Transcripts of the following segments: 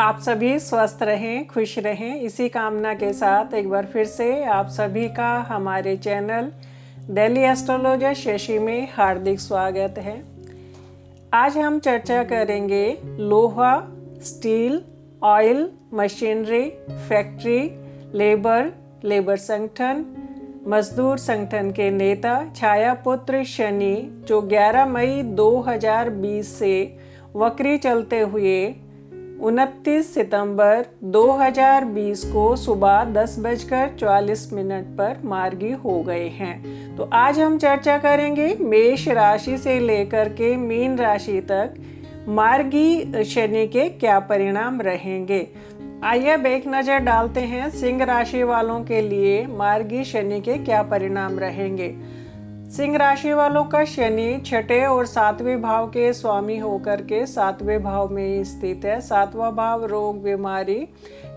आप सभी स्वस्थ रहें, खुश रहें, इसी कामना के साथ एक बार फिर से आप सभी का हमारे चैनल डेली एस्ट्रोलॉजर शशि में हार्दिक स्वागत है। आज हम चर्चा करेंगे लोहा, steel, oil, machinery, factory, labour संगठन, मजदूर संगठन के नेता छायापुत्र शनि जो 11 मई 2020 से वक्री चलते हुए 29 सितंबर 2020 को सुबह 10:44 पर मार्गी हो गए हैं। तो आज हम चर्चा करेंगे मेष राशि से लेकर के मीन राशि तक मार्गी शनि के क्या परिणाम रहेंगे। आइए अब एक नज़र डालते हैं सिंह राशि वालों के लिए मार्गी शनि के क्या परिणाम रहेंगे। सिंह राशि वालों का शनि छठे और सातवें भाव के स्वामी होकर के सातवें भाव में ही स्थित है। सातवां भाव रोग, बीमारी,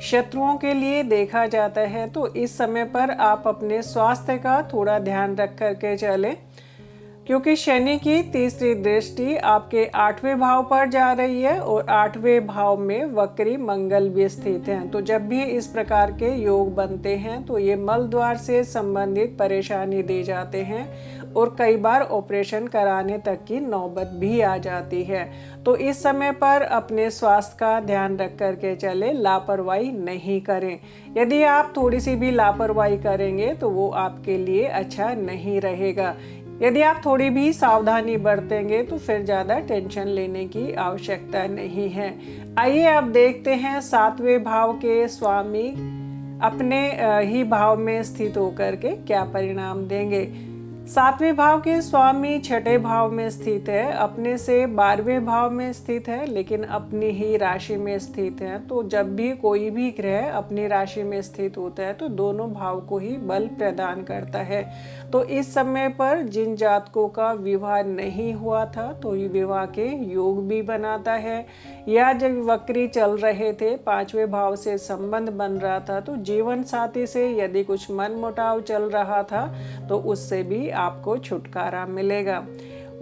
शत्रुओं के लिए देखा जाता है। तो इस समय पर आप अपने स्वास्थ्य का थोड़ा ध्यान रख करके चलें, क्योंकि शनि की तीसरी दृष्टि आपके 8वें भाव पर जा रही है और 8वें भाव में वक्री मंगल भी स्थित हैं। तो जब भी इस प्रकार के योग बनते हैं तो ये मल द्वार से संबंधित परेशानी दे जाते हैं और कई बार ऑपरेशन कराने तक की नौबत भी आ जाती है। तो इस समय पर अपने स्वास्थ्य का ध्यान रख करके चले, लापरवाही नहीं करें। यदि आप थोड़ी सी भी लापरवाही करेंगे तो वो आपके लिए अच्छा नहीं रहेगा। यदि आप थोड़ी भी सावधानी बरतेंगे तो फिर ज़्यादा टेंशन लेने की आवश्यकता नहीं है। आइए अब देखते हैं सातवें भाव के स्वामी अपने ही भाव में स्थित होकर के क्या परिणाम देंगे। सातवें भाव के स्वामी छठे भाव में स्थित है, अपने से 12वें भाव में स्थित है, लेकिन अपनी ही राशि में स्थित है। तो जब भी कोई भी ग्रह अपनी राशि में स्थित होता है तो दोनों भाव को ही बल प्रदान करता है। तो इस समय पर जिन जातकों का विवाह नहीं हुआ था तो विवाह के योग भी बनाता है, या जब वक्री चल रहे थे 5वें भाव से संबंध बन रहा था तो जीवन साथी से यदि कुछ मनमुटाव चल रहा था तो उससे भी आपको छुटकारा मिलेगा।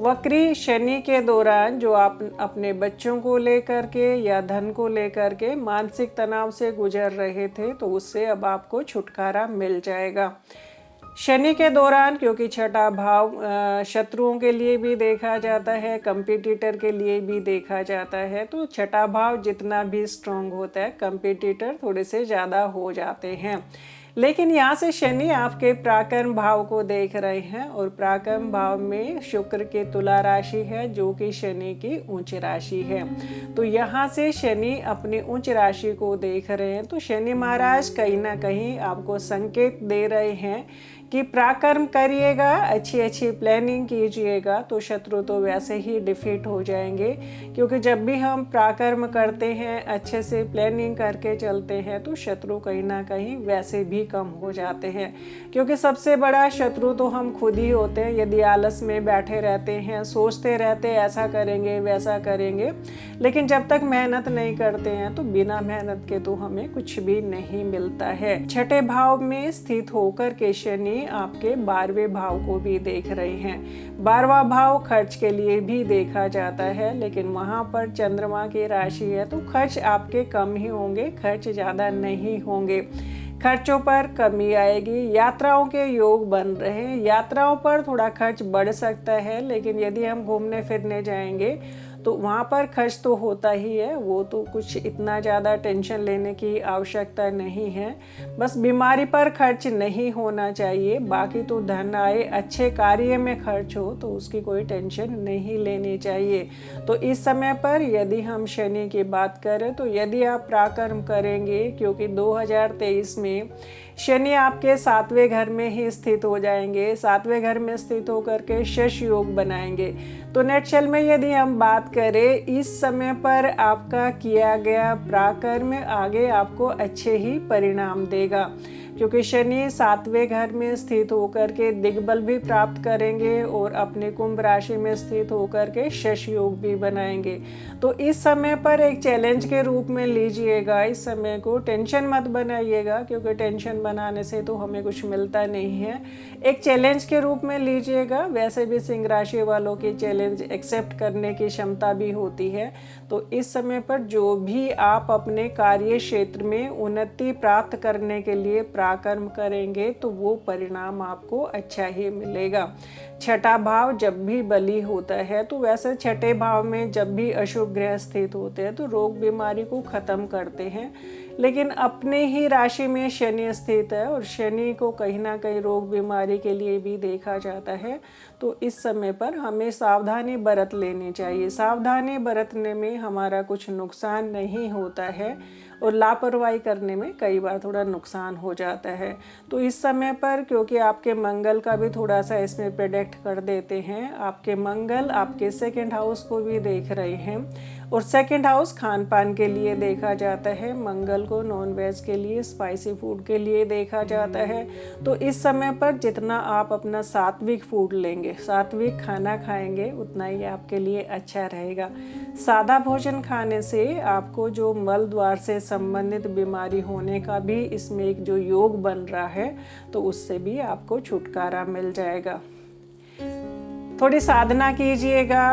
वक्री शनि के दौरान जो आप अपने बच्चों को लेकर के या धन को लेकर के मानसिक तनाव से गुजर रहे थे तो उससे अब आपको छुटकारा मिल जाएगा। शनि के दौरान क्योंकि छठा भाव शत्रुओं के लिए भी देखा जाता है, कंपटीटर के लिए भी देखा जाता है, तो छठा भाव जितना भी स्ट्रांग होता है कंपटीटर थोड़े से ज़्यादा हो जाते हैं। लेकिन यहाँ से शनि आपके पराक्रम भाव को देख रहे हैं और पराक्रम भाव में शुक्र की तुला राशि है जो कि शनि की उच्च राशि है। तो यहाँ से शनि अपनी उच्च राशि को देख रहे हैं। तो शनि महाराज कहीं ना कहीं आपको संकेत दे रहे हैं कि पराक्रम करिएगा, अच्छी प्लानिंग कीजिएगा तो शत्रु तो वैसे ही डिफीट हो जाएंगे। क्योंकि जब भी हम पराक्रम करते हैं, अच्छे से प्लानिंग करके चलते हैं तो शत्रु कहीं ना कहीं वैसे भी कम हो जाते हैं। क्योंकि सबसे बड़ा शत्रु तो हम खुद ही होते हैं। यदि आलस में बैठे रहते हैं, सोचते रहते ऐसा करेंगे वैसा करेंगे, लेकिन जब तक मेहनत नहीं करते हैं तो बिना मेहनत के तो हमें कुछ भी नहीं मिलता है। छठे भाव में स्थित होकर के शनि आपके 12वें भाव को भी देख रहे हैं। 12वां भाव खर्च के लिए भी देखा जाता है, लेकिन वहां पर चंद्रमा की राशि है तो खर्च आपके कम ही होंगे, खर्च ज़्यादा नहीं होंगे। खर्चों पर कमी आएगी। यात्राओं के योग बन रहे हैं, यात्राओं पर थोड़ा खर्च बढ़ सकता है, लेकिन यदि हम घूमने फिरने जाएंगे तो वहाँ पर खर्च तो होता ही है, वो तो कुछ इतना ज़्यादा टेंशन लेने की आवश्यकता नहीं है। बस बीमारी पर खर्च नहीं होना चाहिए, बाकी तो धन आए, अच्छे कार्य में खर्च हो तो उसकी कोई टेंशन नहीं लेनी चाहिए। तो इस समय पर यदि हम शनि की बात करें तो यदि आप पराक्रम करेंगे, क्योंकि 2023 में शनि आपके 7वें घर में ही स्थित हो जाएंगे, 7वें घर में स्थित होकर के शश योग बनाएंगे। तो नेटशल में यदि हम बात करें इस समय पर आपका किया गया पराक्रम आगे आपको अच्छे ही परिणाम देगा। क्योंकि शनि 7वें घर में स्थित होकर के दिग्बल भी प्राप्त करेंगे और अपने कुंभ राशि में स्थित होकर के शश योग भी बनाएंगे। तो इस समय पर एक चैलेंज के रूप में लीजिएगा, इस समय को टेंशन मत बनाइएगा, क्योंकि टेंशन बनाने से तो हमें कुछ मिलता नहीं है। एक चैलेंज के रूप में लीजिएगा। वैसे भी सिंह राशि वालों की चैलेंज एक्सेप्ट करने की क्षमता भी होती है। तो इस समय पर जो भी आप अपने कार्य क्षेत्र में उन्नति प्राप्त करने के लिए पराक्रम करेंगे तो वो परिणाम आपको अच्छा ही मिलेगा। छठा भाव जब भी बली होता है, तो वैसे छठे भाव में जब भी अशुभ ग्रह स्थित होते हैं तो रोग बीमारी को खत्म करते हैं, लेकिन अपने ही राशि में शनि स्थित है और शनि को कहीं ना कहीं रोग बीमारी के लिए भी देखा जाता है। तो इस समय पर हमें सावधानी बरत लेनी चाहिए। सावधानी बरतने में हमारा कुछ नुकसान नहीं होता है और लापरवाही करने में कई बार थोड़ा नुकसान हो जाता है। तो इस समय पर क्योंकि आपके मंगल का भी थोड़ा सा इसमें प्रेडिक्ट कर देते हैं, आपके मंगल आपके सेकंड हाउस को भी देख रहे हैं और सेकंड हाउस खान पान के लिए देखा जाता है। मंगल को नॉन वेज के लिए, स्पाइसी फूड के लिए देखा जाता है। तो इस समय पर जितना आप अपना सात्विक फूड लेंगे, सात्विक खाना खाएंगे, उतना ही आपके लिए अच्छा रहेगा। सादा भोजन खाने से आपको जो मल द्वार से संबंधित बीमारी होने का भी इसमें एक जो योग बन रहा है, तो उससे भी आपको छुटकारा मिल जाएगा। थोड़ी साधना कीजिएगा,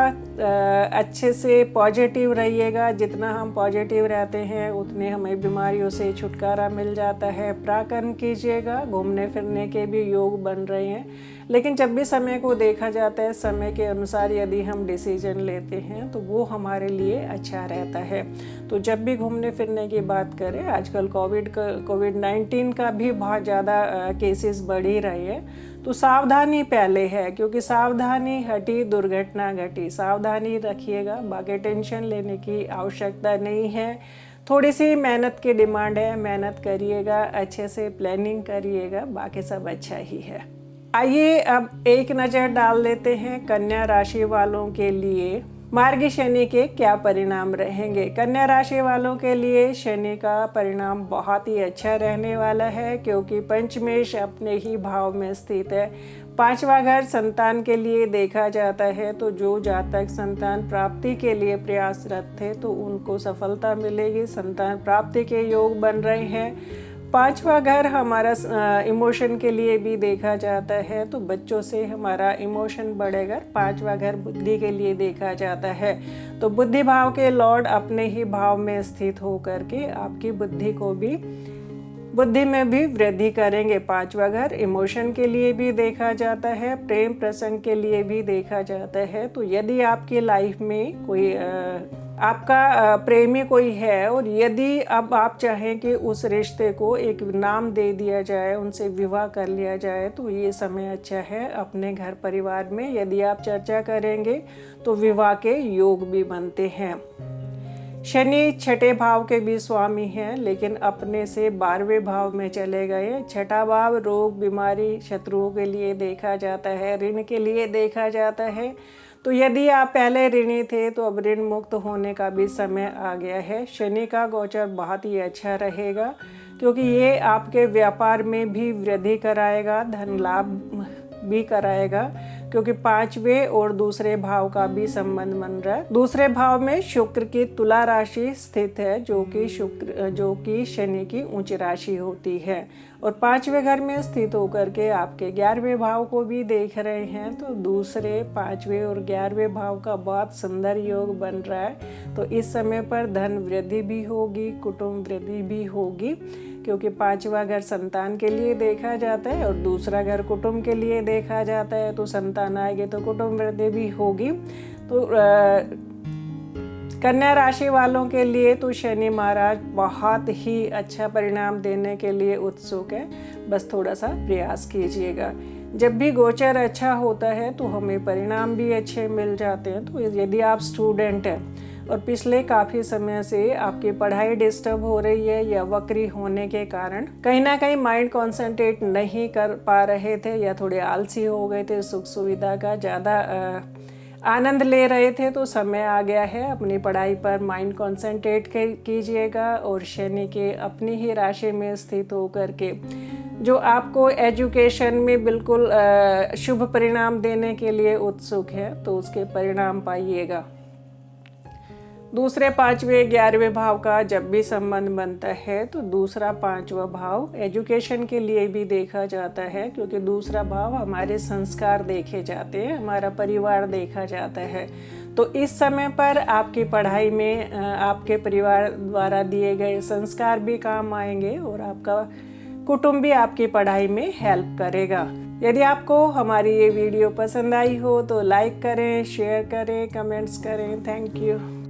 अच्छे से पॉजिटिव रहिएगा। जितना हम पॉजिटिव रहते हैं उतने हमें बीमारियों से छुटकारा मिल जाता है। पराक्रम कीजिएगा। घूमने फिरने के भी योग बन रहे हैं, लेकिन जब भी समय को देखा जाता है, समय के अनुसार यदि हम डिसीजन लेते हैं तो वो हमारे लिए अच्छा रहता है। तो जब भी घूमने फिरने की बात करें, आजकल कोविड-19 का भी बहुत ज़्यादा केसेस बढ़ ही रहे हैं, तो सावधानी पहले है, क्योंकि सावधानी हटी दुर्घटना घटी। सावधानी रखिएगा, बाकी टेंशन लेने की आवश्यकता नहीं है। थोड़ी सी मेहनत की डिमांड है, मेहनत करिएगा, अच्छे से प्लानिंग करिएगा, बाकी सब अच्छा ही है। आइए अब एक नज़र डाल लेते हैं कन्या राशि वालों के लिए मार्गी शनि के क्या परिणाम रहेंगे। कन्या राशि वालों के लिए शनि का परिणाम बहुत ही अच्छा रहने वाला है, क्योंकि पंचमेश अपने ही भाव में स्थित है। 5वां घर संतान के लिए देखा जाता है, तो जो जातक संतान प्राप्ति के लिए प्रयासरत थे तो उनको सफलता मिलेगी। संतान प्राप्ति के योग बन रहे हैं। 5वां घर हमारा इमोशन के लिए भी देखा जाता है, तो बच्चों से हमारा इमोशन बढ़ेगा। 5वां घर बुद्धि के लिए देखा जाता है, तो बुद्धि भाव के लॉर्ड अपने ही भाव में स्थित होकर के आपकी बुद्धि में भी वृद्धि करेंगे। 5वां घर इमोशन के लिए भी देखा जाता है, प्रेम प्रसंग के लिए भी देखा जाता है। तो यदि आपकी लाइफ में कोई आपका प्रेमी कोई है और यदि अब आप चाहें कि उस रिश्ते को एक नाम दे दिया जाए, उनसे विवाह कर लिया जाए, तो ये समय अच्छा है। अपने घर परिवार में यदि आप चर्चा करेंगे तो विवाह के योग भी बनते हैं। शनि छठे भाव के भी स्वामी हैं, लेकिन अपने से 12वें भाव में चले गए। छठा भाव रोग बीमारी शत्रुओं के लिए देखा जाता है, ऋण के लिए देखा जाता है। तो यदि आप पहले ऋणी थे तो अब ऋण मुक्त होने का भी समय आ गया है। शनि का गोचर बहुत ही अच्छा रहेगा, क्योंकि ये आपके व्यापार में भी वृद्धि कराएगा, धन लाभ भी कराएगा, क्योंकि 5वें और दूसरे भाव का भी संबंध बन रहा है। दूसरे भाव में शुक्र की तुला राशि स्थित है, जो कि शनि की उच्च राशि होती है, और 5वें घर में स्थित होकर के आपके 11वें भाव को भी देख रहे हैं। तो दूसरे 5वें और 11वें भाव का बहुत सुंदर योग बन रहा है। तो इस समय पर धन वृद्धि भी होगी, कुटुंब वृद्धि भी होगी, क्योंकि 5वां घर संतान के लिए देखा जाता है और दूसरा घर कुटुंब के लिए देखा जाता है। तो संतान आएगी तो कुटुंब वृद्धि भी होगी। तो कन्या राशि वालों के लिए तो शनि महाराज बहुत ही अच्छा परिणाम देने के लिए उत्सुक है, बस थोड़ा सा प्रयास कीजिएगा। जब भी गोचर अच्छा होता है तो हमें परिणाम भी अच्छे मिल जाते हैं। तो यदि आप स्टूडेंट हैं और पिछले काफ़ी समय से आपकी पढ़ाई डिस्टर्ब हो रही है या वक्री होने के कारण कहीं ना कहीं माइंड कंसंट्रेट नहीं कर पा रहे थे या थोड़े आलसी हो गए थे, सुख सुविधा का ज़्यादा आनंद ले रहे थे, तो समय आ गया है अपनी पढ़ाई पर माइंड कंसंट्रेट कीजिएगा। और शनि के अपनी ही राशि में स्थित होकर के जो आपको एजुकेशन में बिल्कुल शुभ परिणाम देने के लिए उत्सुक है, तो उसके परिणाम पाइएगा। दूसरे 5वें 11वें भाव का जब भी संबंध बनता है तो दूसरा 5वां भाव एजुकेशन के लिए भी देखा जाता है, क्योंकि दूसरा भाव हमारे संस्कार देखे जाते हैं, हमारा परिवार देखा जाता है। तो इस समय पर आपकी पढ़ाई में आपके परिवार द्वारा दिए गए संस्कार भी काम आएंगे और आपका कुटुंब भी आपकी पढ़ाई में हेल्प करेगा। यदि आपको हमारी ये वीडियो पसंद आई हो तो लाइक करें, शेयर करें, कमेंट्स करें। Thank you.